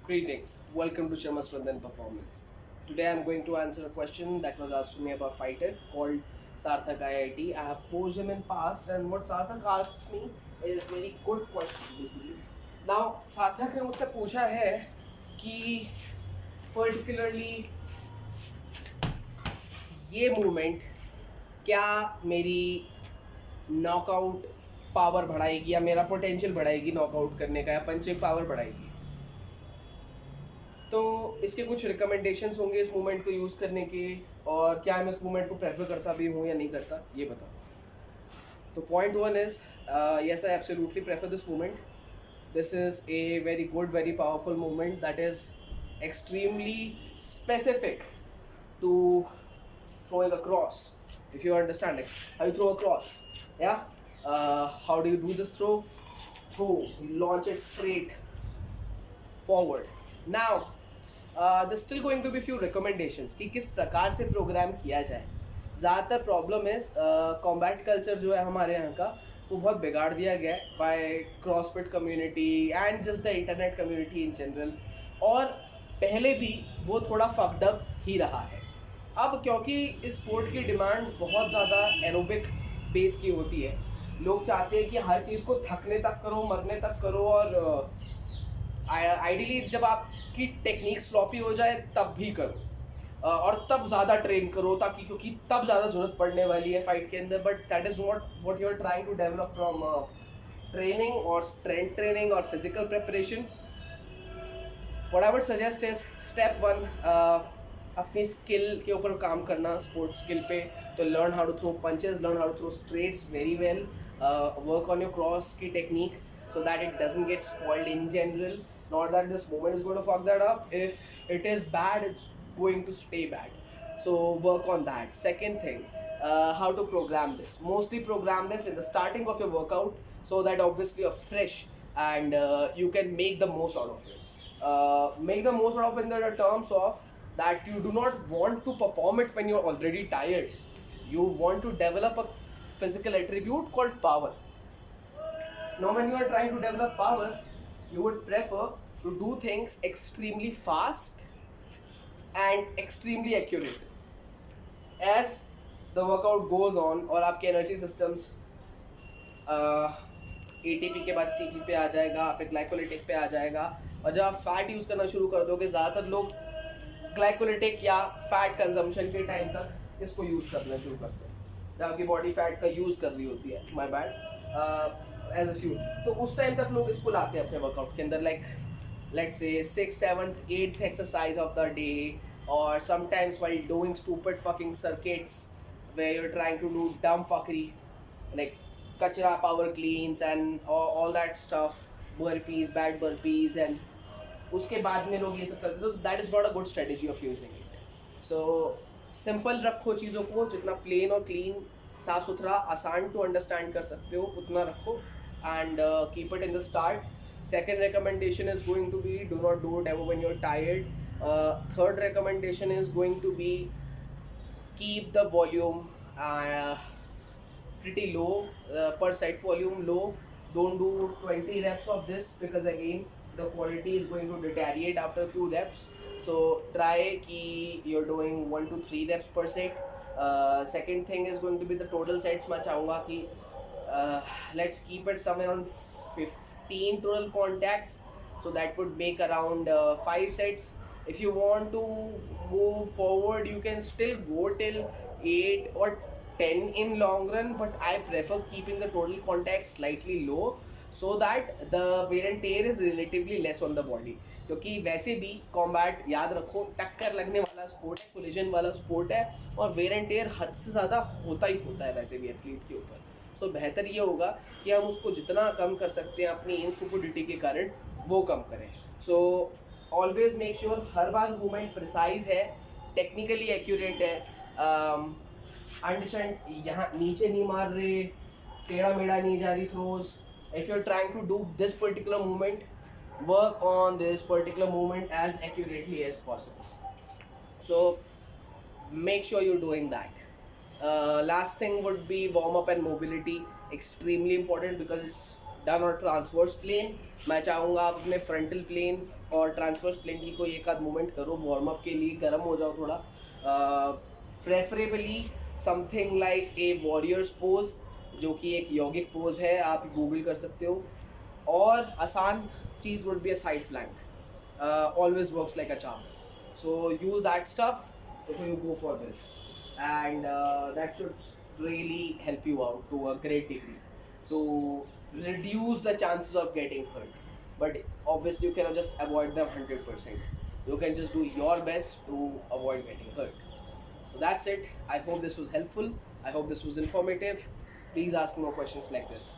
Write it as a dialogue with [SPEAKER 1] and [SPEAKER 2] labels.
[SPEAKER 1] Greetings, welcome to Sharma Strength and Performance. Today I'm going to answer a question that was asked to me by a fighter called Sarthak IIT. I have posed him in past and what Sarthak asked me is very good question basically. Now Sarthak ने मुझसे पूछा है कि particularly ये movement क्या मेरी knockout power बढ़ाएगी या मेरा पोटेंशियल बढ़ाएगी नॉकआउट करने का या पंचिंग पावर बढ़ाएगी। तो इसके कुछ रिकमेंडेशंस होंगे इस मूवमेंट को यूज़ करने के और क्या मैं इस मूवमेंट को प्रेफर करता भी हूँ या नहीं करता ये बताओ। तो point one is yes I absolutely prefer this movement. This is a very good, very powerful movement that is extremely specific to throwing a cross. If you understand, like how you throw a cross, yeah. How do you do this throw? You launch it straight forward. Now, there's still going to be few recommendations कि किस प्रकार से programme किया जाए. ज़्यादातर problem is combat culture जो है हमारे यहाँ का वो बहुत बिगाड़ दिया गया है by CrossFit community and just the internet community in general. और पहले भी वो थोड़ा फक्ड अप ही रहा है. अब क्योंकि इस स्पोर्ट की डिमांड बहुत ज़्यादा एरोबिक बेस की होती है, लोग चाहते हैं कि हर चीज़ को थकने तक करो, मरने तक करो और आइडियली जब आपकी टेक्निक स्लॉपी हो जाए तब भी करो और तब ज़्यादा ट्रेन करो ताकि क्योंकि तब ज़्यादा ज़रूरत पड़ने वाली है फाइट के अंदर. But that is not what you are trying to develop from training और स्ट्रेंथ ट्रेनिंग और physical preparation. What I would suggest is step one, अपनी स्किल के ऊपर काम करना, स्पोर्ट्स स्किल पे. तो learn how to throw punches, learn how to throw straights very well, work on your cross की technique so that it doesn't get spoiled in general. Not that this moment is going to fuck that up. If it is bad, it's going to stay bad. So work on that. Second thing, how to program this. Mostly program this in the starting of your workout so that obviously you're fresh and you can make the most out of it. Make the most out of it in the terms of that you do not want to perform it when you're already tired. You want to develop a physical attribute called power. Now, when you are trying to develop power, you would prefer to do things extremely fast and extremely accurate. As the workout goes on और आपके energy systems ATP के बाद CP पे आ जाएगा, फिर glycolytic पे आ जाएगा. और जब आप फैट यूज़ करना शुरू कर दोगे, ज़्यादातर लोग ग्लाइकोलिटिक या फैट कंजम्पशन के टाइम तक इसको यूज़ करना शुरू करते हैं जब आपकी बॉडी फैट का यूज़ कर रही होती है. My bad. As a fuel. तो उस टाइम तक लोग इसको लाते हैं अपने वर्कआउट के अंदर, like let's say 6th 7th 8th exercise of the day और sometimes while doing stupid fucking circuits where you are trying to do dumb fuckery like कचरा power cleans and all that stuff, burpees, bad burpees and उसके बाद में लोग ये सब करते. तो that is not a good strategy of using it. So simple रखो चीज़ों को, जितना प्लेन और क्लीन, साफ सुथरा, आसान टू अंडरस्टैंड कर सकते हो उतना रखो and keep it in the start. Second recommendation is going to be do not do it ever when you're tired. Third recommendation is going to be keep the volume pretty low, per set volume low. Don't do 20 reps of this because again the quality is going to deteriorate after a few reps. So try ki you're doing 1 to 3 reps per set. Second thing is going to be the total sets. मैं चाहूँगा कि let's keep it somewhere around 15 total contacts, so that would make around 5 sets. If you want to move forward, you can still go till 8 or 10 in long run, but I prefer keeping the total contacts slightly low so that the wear and tear is relatively less on the body. क्योंकि वैसे भी combat, याद रखो, टक्कर लगने वाला sport है, collision वाला स्पोर्ट है और वेयर एंड टेयर हद से ज़्यादा होता ही होता है वैसे भी एथलीट के ऊपर. सो बेहतर ये होगा कि हम उसको जितना कम कर सकते हैं अपनी इंस्टूपिडिटी के कारण वो कम करें. सो ऑलवेज मेक श्योर हर बार मूवमेंट प्रिसाइज है, टेक्निकली एक्यूरेट है, अंडरस्टैंड यहाँ नीचे नहीं मार रहे, टेढ़ा मेढ़ा नहीं जा रही throws. If you are trying to do this particular movement, work on this particular movement as accurately as possible. So make sure you're doing that. Last thing would be warm up and mobility. Extremely important because it's done on transverse plane. मैं चाहूँगा आप अपने frontal plane और transverse plane की कोई एक आध movement करो, वार्म अप के लिए गर्म हो जाओ थोड़ा. Preferably something like a warriors pose, जो कि एक यौगिक पोज है, आप गूगल कर सकते हो. और आसान चीज़ would be a side plank, always works like a charm. So use that stuff before you go for this, and that should really help you out to a great degree to reduce the chances of getting hurt. But obviously you cannot just avoid them 100%. You can just do your best to avoid getting hurt. So that's it. I hope this was helpful. I hope this was informative. Please ask more questions like this.